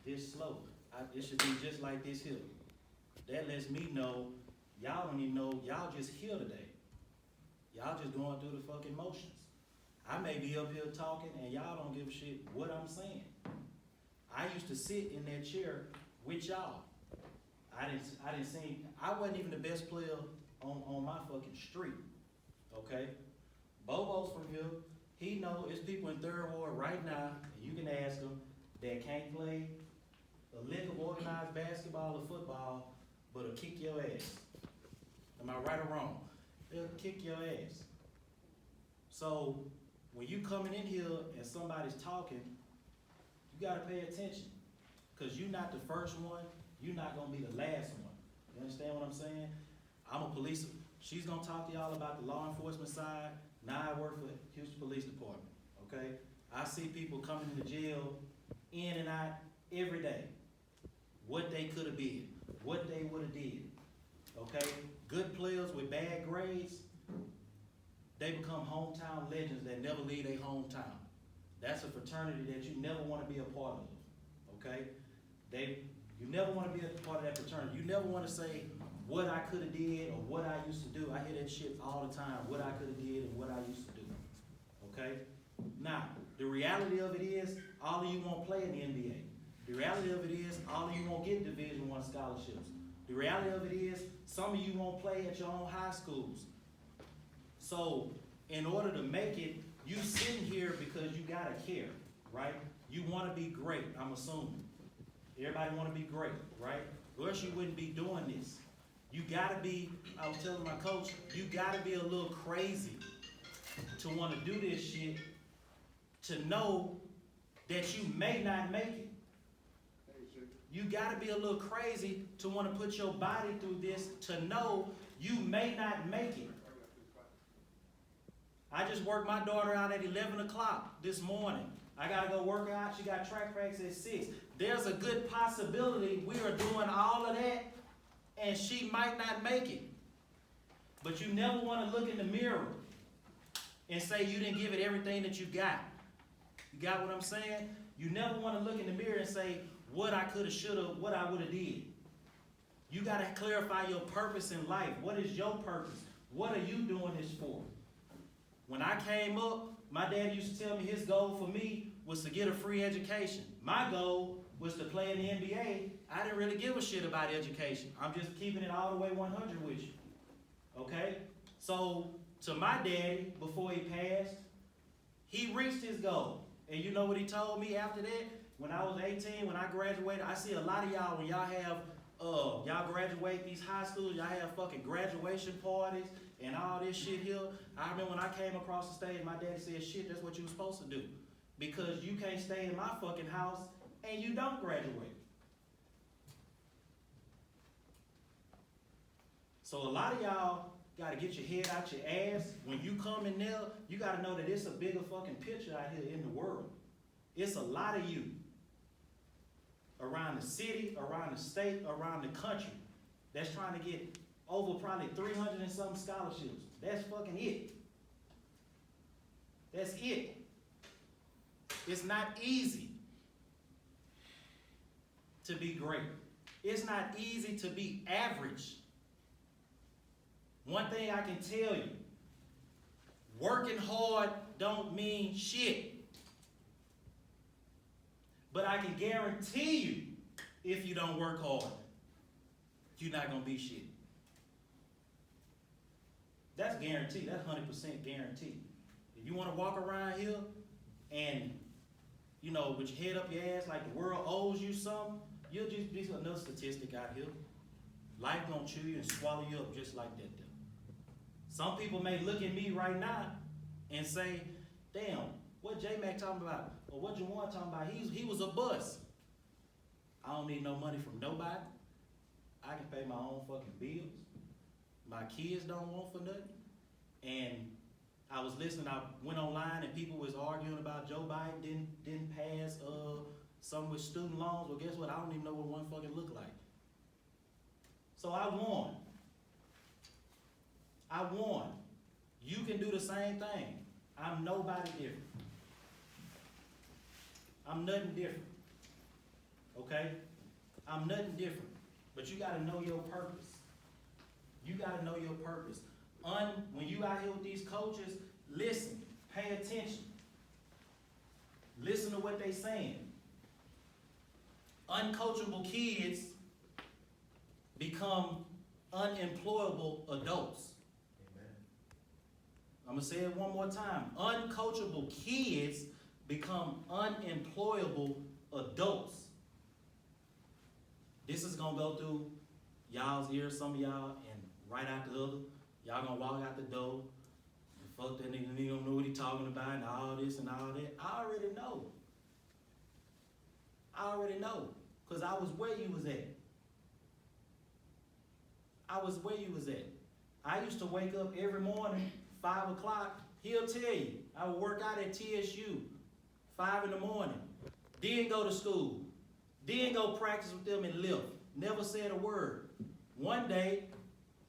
this slow. It should be just like this here. That lets me know, y'all don't even know, y'all just here today. Y'all just going through the fucking motions. I may be up here talking and y'all don't give a shit what I'm saying. I used to sit in that chair with y'all. I wasn't even the best player on my fucking street, okay? Bobo's from here. He know it's people in third ward right now, and you can ask them, that can't play a lick of organized basketball or football, but will kick your ass. Am I right or wrong? They'll kick your ass. So when you coming in here and somebody's talking, you gotta pay attention. Cause you're not the first one, you're not gonna be the last one. You understand what I'm saying? I'm a police, she's gonna talk to y'all about the law enforcement side. Now I work for the Houston Police Department, okay? I see people coming into jail in and out every day. What they could've been, what they would've did, okay? Good players with bad grades, they become hometown legends that never leave their hometown. That's a fraternity that you never wanna be a part of, okay? You never wanna be a part of that fraternity. You never wanna say what I coulda did or what I used to do. I hear that shit all the time, what I coulda did and what I used to do, okay? Now, the reality of it is, all of you won't play in the NBA. The reality of it is, all of you won't get Division I scholarships. The reality of it is, some of you won't play at your own high schools. So, in order to make it, you sitting here because you gotta care, right? You wanna be great, I'm assuming. Everybody wanna be great, right? Or else you wouldn't be doing this. You gotta be, I was telling my coach, you gotta be a little crazy to wanna do this shit, to know that you may not make it. You gotta be a little crazy to wanna put your body through this, to know you may not make it. I just worked my daughter out at 11 o'clock this morning. I gotta go work out, she got track practice at 6. There's a good possibility we are doing all of that and she might not make it. But you never wanna look in the mirror and say you didn't give it everything that you got. You got what I'm saying? You never wanna look in the mirror and say what I coulda, shoulda, what I woulda did. You gotta clarify your purpose in life. What is your purpose? What are you doing this for? When I came up, my dad used to tell me his goal for me was to get a free education. My goal was to play in the NBA. I didn't really give a shit about education. I'm just keeping it all the way 100 with you. Okay? So, to my daddy, before he passed, he reached his goal. And you know what he told me after that? When I was 18, when I graduated, I see a lot of y'all when y'all have, y'all graduate these high schools, y'all have fucking graduation parties and all this shit here. I remember when I came across the stage, my daddy said, shit, that's what you were supposed to do. Because you can't stay in my fucking house and you don't graduate. So a lot of y'all gotta get your head out your ass. When you come in there, you gotta know that it's a bigger fucking picture out here in the world. It's a lot of you around the city, around the state, around the country that's trying to get over probably 300 and some scholarships. That's fucking it. That's it. It's not easy to be great. It's not easy to be average. One thing I can tell you, working hard don't mean shit. But I can guarantee you, if you don't work hard, you're not gonna be shit. That's guaranteed, that's 100% guaranteed. If you wanna walk around here and, you know, with your head up your ass like the world owes you something, you'll just be another statistic out here. Life gonna chew you and swallow you up just like that. Some people may look at me right now and say, damn, what J-Mac talking about? Or what Jawan talking about? He was a bust. I don't need no money from nobody. I can pay my own fucking bills. My kids don't want for nothing. And I was listening, I went online and people was arguing about Joe Biden didn't pass something with student loans. Well, guess what? I don't even know what one fucking look like. So I won. I won. You can do the same thing. I'm nobody different. I'm nothing different. Okay? okay? I'm nothing different. But you gotta know your purpose. You gotta know your purpose. When you out here with these coaches, listen, pay attention. Listen to what they saying. Uncoachable kids become unemployable adults. Amen. I'm gonna say it one more time. Uncoachable kids become unemployable adults. This is gonna go through y'all's ears, some of y'all, and right out the other. Y'all gonna walk out the door. And fuck that nigga don't know what he talking about and all this and all that. I already know. I already know. Because I was where you was at. I was where you was at. I used to wake up every morning, 5 o'clock. He'll tell you, I would work out at TSU, 5 in the morning. Then go to school. Then go practice with them and lift. Never said a word. One day,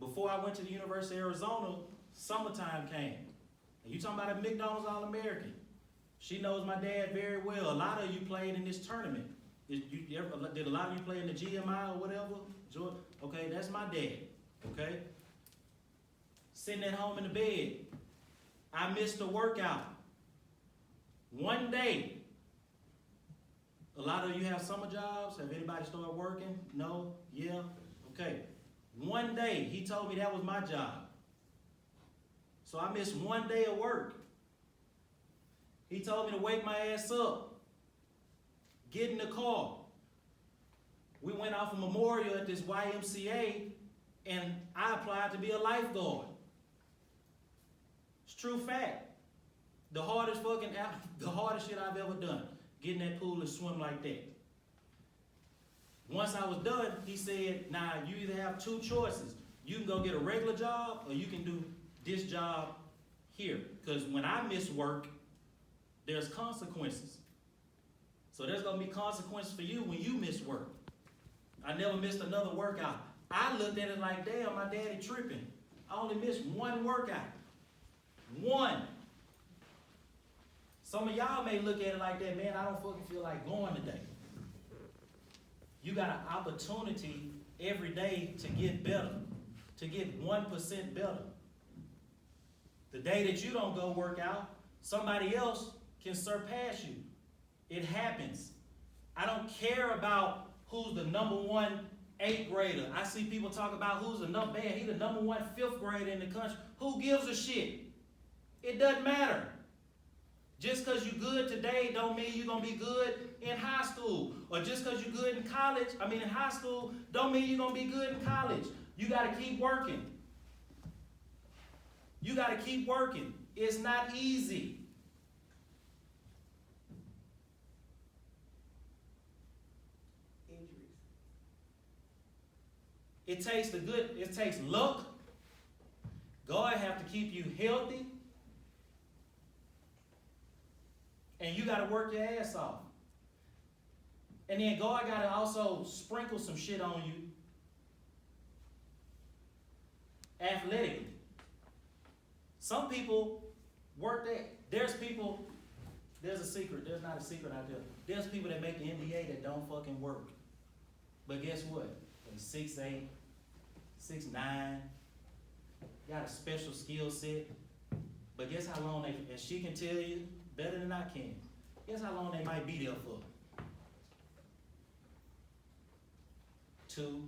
before I went to the University of Arizona, summertime came. And you talking about a McDonald's All-American. She knows my dad very well. A lot of you played in this tournament. Did a lot of you play in the GMI or whatever? Okay, that's my dad. Okay? Sitting at home in the bed. I missed a workout. One day. A lot of you have summer jobs. Have anybody started working? No? Yeah? Okay. One day, he told me that was my job. So I missed one day of work. He told me to wake my ass up. Get in the car. We went off a memorial at this YMCA, and I applied to be a lifeguard. It's true fact. The hardest shit I've ever done. Get in that pool and swim like that. Once I was done, he said, now you either have two choices. You can go get a regular job or you can do this job here. Because when I miss work, there's consequences. So there's going to be consequences for you when you miss work. I never missed another workout. I looked at it like, damn, my daddy tripping. I only missed one workout. One. Some of y'all may look at it like that, man, I don't fucking feel like going today. You got an opportunity every day to get better, to get 1% better. The day that you don't go work out, somebody else can surpass you. It happens. I don't care about who's the number 1 8th grader. I see people talk about who's the number, man, he's the number 1 5th grader in the country. Who gives a shit? It doesn't matter. Just because you're good today don't mean you're going to be good in high school. Or just because you're good in high school, don't mean you're going to be good in college. You got to keep working. You got to keep working. It's not easy. Injuries. It takes luck. God have to keep you healthy. And you got to work your ass off. And then God got to also sprinkle some shit on you athletically. Some people work that. There's a secret. There's not a secret out there. There's people that make the NBA that don't fucking work. But guess what? They're 6'8", 6'9", got a special skill set. But guess how long and she can tell you better than I can. Guess how long they might be there for? 2,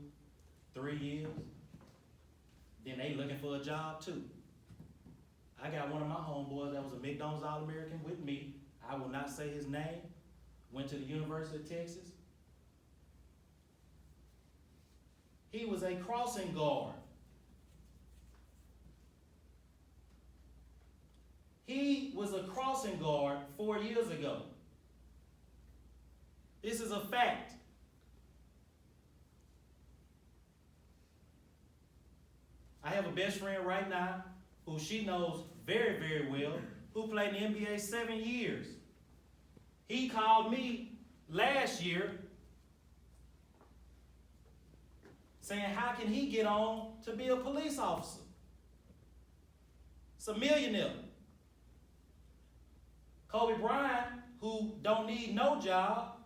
3 years. Then they looking for a job too. I got one of my homeboys that was a McDonald's All-American with me. I will not say his name. Went to the University of Texas. He was a crossing guard. He was a crossing guard 4 years ago. This is a fact. I have a best friend right now who she knows very, very well, who played in the NBA 7 years. He called me last year saying, how can he get on to be a police officer? It's a millionaire. Kobe Bryant, who don't need no job,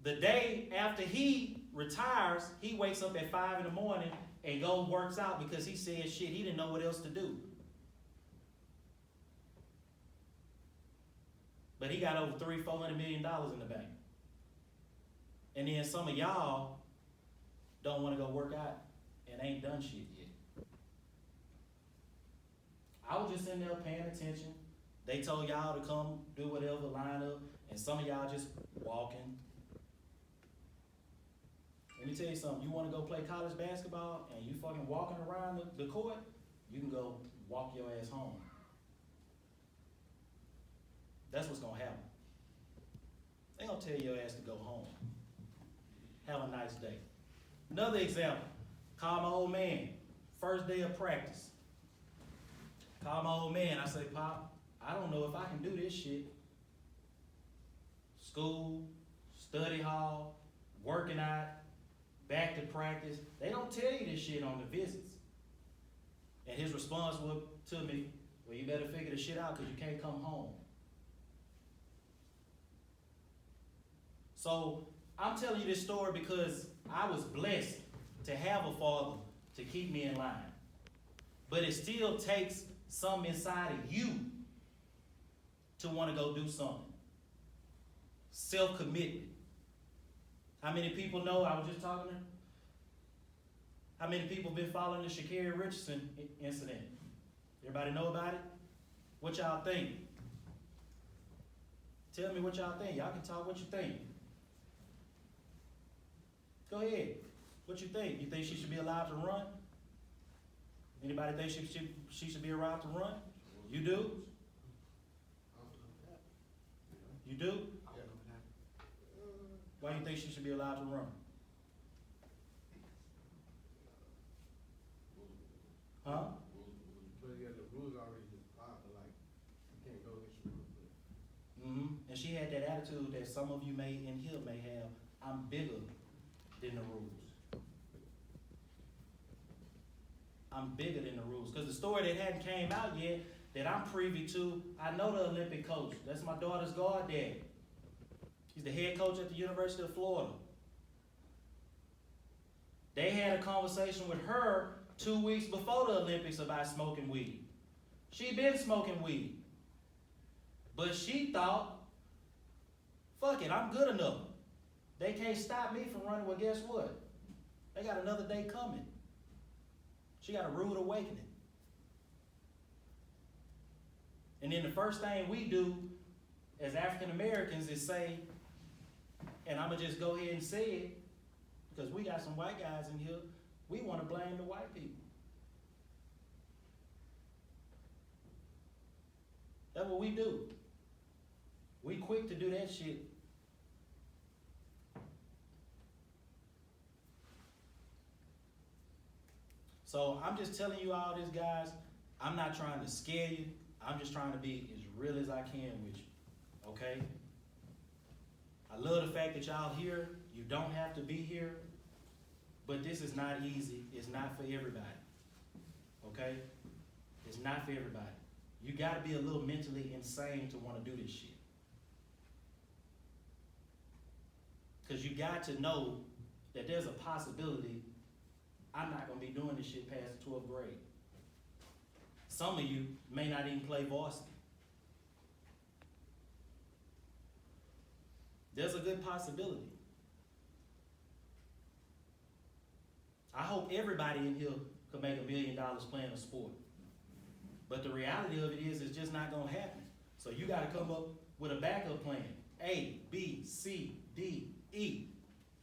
The day after he retires, he wakes up at 5 in the morning and goes works out because he said shit, he didn't know what else to do. But he got over $300-400 million in the bank. And then some of y'all don't want to go work out and ain't done shit yet. I was just in there paying attention. They told y'all to come do whatever, line up, and some of y'all just walking. Let me tell you something, you want to go play college basketball and you fucking walking around the court, you can go walk your ass home. That's what's gonna happen. They gonna tell your ass to go home. Have a nice day. Another example, call my old man, first day of practice. Call my old man, I say, Pop, I don't know if I can do this shit. School, study hall, working out, back to practice. They don't tell you this shit on the visits. And his response was to me, well, you better figure this shit out because you can't come home. So I'm telling you this story because I was blessed to have a father to keep me in line. But it still takes something inside of you to want to go do something. Self-commitment. How many people know, I was just talking to, how many people been following the Sha'Carri Richardson incident? Everybody know about it? What y'all think? Tell me what y'all think. Y'all can talk what you think. Go ahead. What you think? You think she should be allowed to run? Anybody think she should be allowed to run? You do? You do? Why do you think she should be allowed to run? Huh? But yeah, the rules already defined, like, you can't go against the rules. Mm-hmm. And she had that attitude that some of you in here may have. I'm bigger than the rules. I'm bigger than the rules. Because the story that hadn't came out yet, that I'm privy to, I know the Olympic coach. That's my daughter's goddaddy. He's the head coach at the University of Florida. They had a conversation with her 2 weeks before the Olympics about smoking weed. She'd been smoking weed. But she thought, fuck it, I'm good enough. They can't stop me from running. Well, guess what? They got another day coming. She got a rude awakening. And then the first thing we do as African Americans is say, and I'm going to just go ahead and say it, because we got some white guys in here, we want to blame the white people. That's what we do. We quick to do that shit. So I'm just telling you all this, guys. I'm not trying to scare you. I'm just trying to be as real as I can with you. Okay? I love the fact that y'all here. You don't have to be here. But this is not easy. It's not for everybody. Okay? It's not for everybody. You got to be a little mentally insane to want to do this shit. Because you got to know that there's a possibility I'm not going to be doing this shit past the 12th grade. Some of you may not even play varsity. There's a good possibility. I hope everybody in here could make $1 million playing a sport. But the reality of it is it's just not going to happen. So you got to come up with a backup plan. A, B, C, D, E,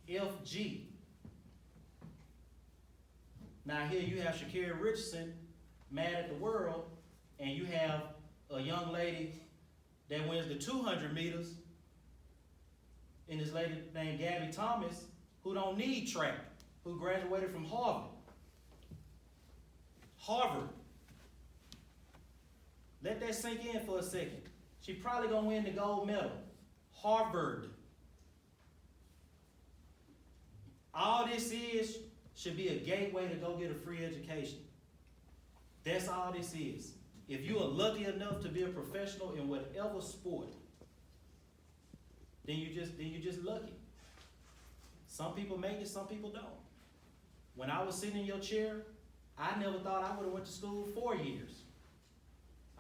F, G. Now here you have Sha'Carri Richardson mad at the world, and you have a young lady that wins the 200 meters, and this lady named Gabby Thomas, who don't need track, who graduated from Harvard. Harvard. Let that sink in for a second. She probably gonna win the gold medal. Harvard. All this should be a gateway to go get a free education. That's all this is. If you are lucky enough to be a professional in whatever sport, then you just lucky. Some people make it, some people don't. When I was sitting in your chair, I never thought I would have went to school 4 years.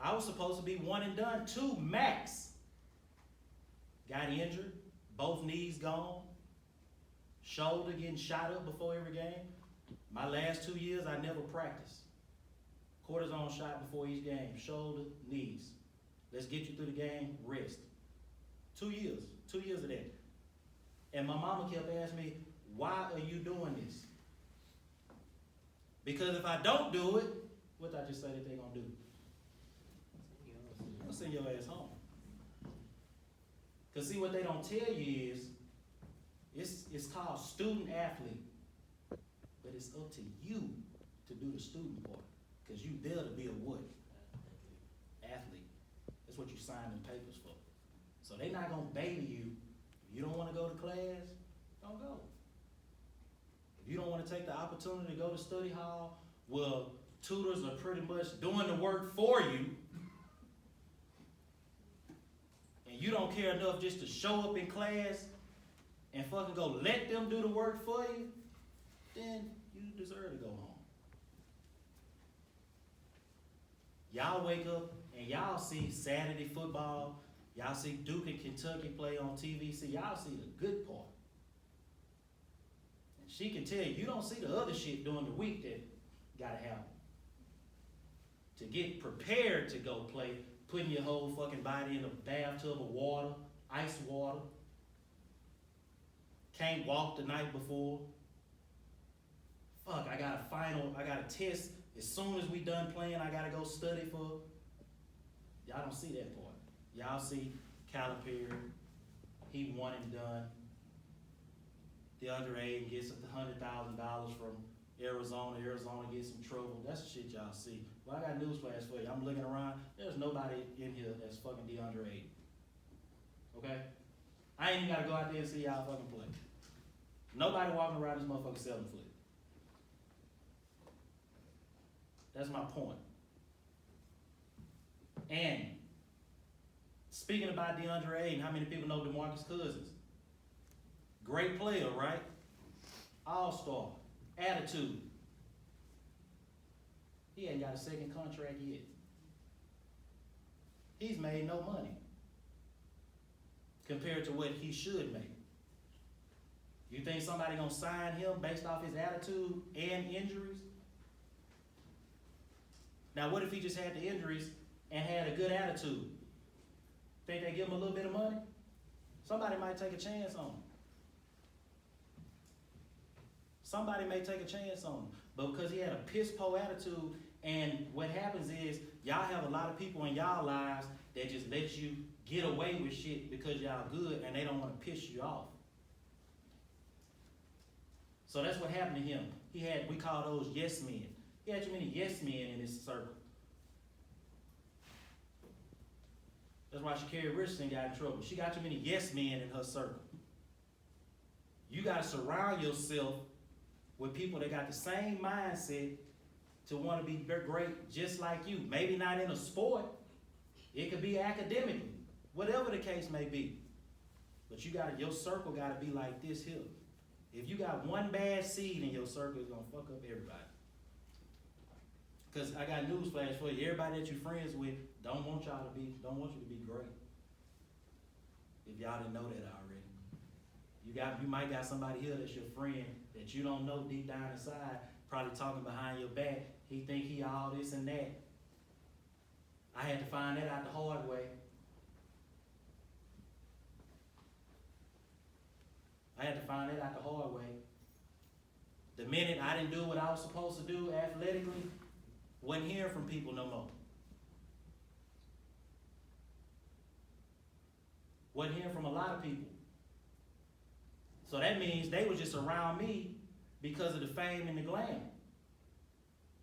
I was supposed to be 1 and done, 2 max. Got injured, both knees gone, shoulder getting shot up before every game. My last 2 years, I never practiced. Cortisone shot before each game, shoulder, knees. Let's get you through the game, rest. 2 years of that. And my mama kept asking me, why are you doing this? Because if I don't do it, what did I just say that they're gonna do? I'll send your ass home. Cause see, what they don't tell you is, it's called student athlete. But it's up to you to do the student part. Cause you there to be a what? Athlete. That's what you signed the papers for. So they not gonna baby you. If you don't wanna go to class, don't go. If you don't wanna take the opportunity to go to study hall, well, tutors are pretty much doing the work for you, and you don't care enough just to show up in class and fucking go let them do the work for you, then you deserve to go home. Y'all wake up and y'all see Saturday football, y'all see Duke and Kentucky play on TV, see y'all see the good part. And she can tell you, you don't see the other shit during the week that gotta happen. To get prepared to go play, putting your whole fucking body in a bathtub of water, ice water. Can't walk the night before. Fuck, I got a test. As soon as we done playing, I gotta go study for. Y'all don't see that part. Y'all see Calipari, he 1 and done. DeAndre Ayton gets $100,000 from Arizona. Arizona gets some trouble. That's the shit y'all see. Well, I got news flash for you. I'm looking around. There's nobody in here that's fucking DeAndre Ayton. Okay? I ain't even gotta go out there and see y'all fucking play. Nobody walking around this motherfucker 7 foot. That's my point. And speaking about DeAndre Ayton, how many people know DeMarcus Cousins? Great player, right? All-star. Attitude. He ain't got a second contract yet. He's made no money compared to what he should make. You think somebody gonna sign him based off his attitude and injuries? Now, what if he just had the injuries and had a good attitude? Think they give him a little bit of money? Somebody might take a chance on him. Somebody may take a chance on him. But because he had a piss-poor attitude, and what happens is, y'all have a lot of people in y'all lives that just let you get away with shit because y'all good and they don't want to piss you off. So that's what happened to him. We call those yes men. He had too many yes men in his circle. That's why Sha'Carri Richardson got in trouble. She got too many yes men in her circle. You got to surround yourself with people that got the same mindset to want to be great just like you. Maybe not in a sport. It could be academically. Whatever the case may be. But your circle got to be like this here. If you got one bad seed in your circle, it's going to fuck up everybody. Because I got news flash for you. Everybody that you're friends with don't want you to be great. If y'all didn't know that already. You might got somebody here that's your friend that you don't know deep down inside, probably talking behind your back. He think he all this and that. I had to find that out the hard way. The minute I didn't do what I was supposed to do athletically, wasn't hearing from people no more. Wasn't hearing from a lot of people. So that means they were just around me because of the fame and the glam.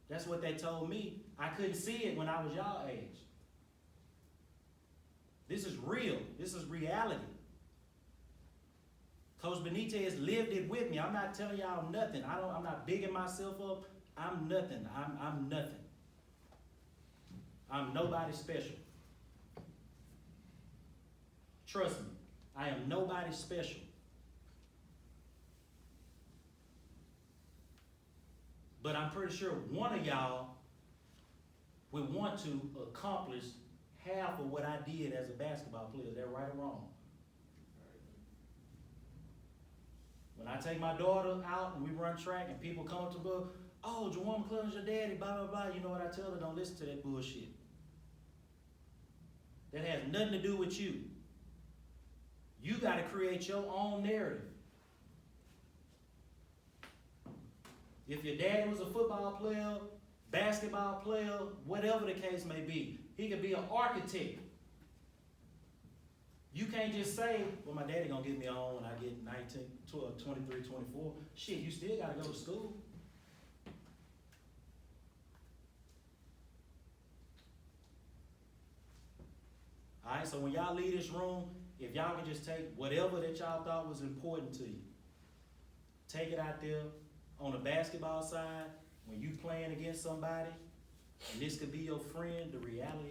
That's what they told me. I couldn't see it when I was y'all age. This is real. This is reality. Coach Benitez lived it with me. I'm not telling y'all nothing. I'm not bigging myself up. I'm nothing. I'm nothing. I'm nobody special. Trust me, I am nobody special. But I'm pretty sure one of y'all would want to accomplish half of what I did as a basketball player. Is that right or wrong? When I take my daughter out and we run track and people come up to me, oh, Jawan McClellan's your daddy, blah, blah, blah. You know what I tell her? Don't listen to that bullshit. That has nothing to do with you. You got to create your own narrative. If your daddy was a football player, basketball player, whatever the case may be, he could be an architect. You can't just say, well, my daddy gonna get me on when I get 19, 12, 23, 24. Shit, you still gotta go to school. All right, so when y'all leave this room, if y'all can just take whatever that y'all thought was important to you, take it out there on the basketball side, when you playing against somebody, and this could be your friend, the reality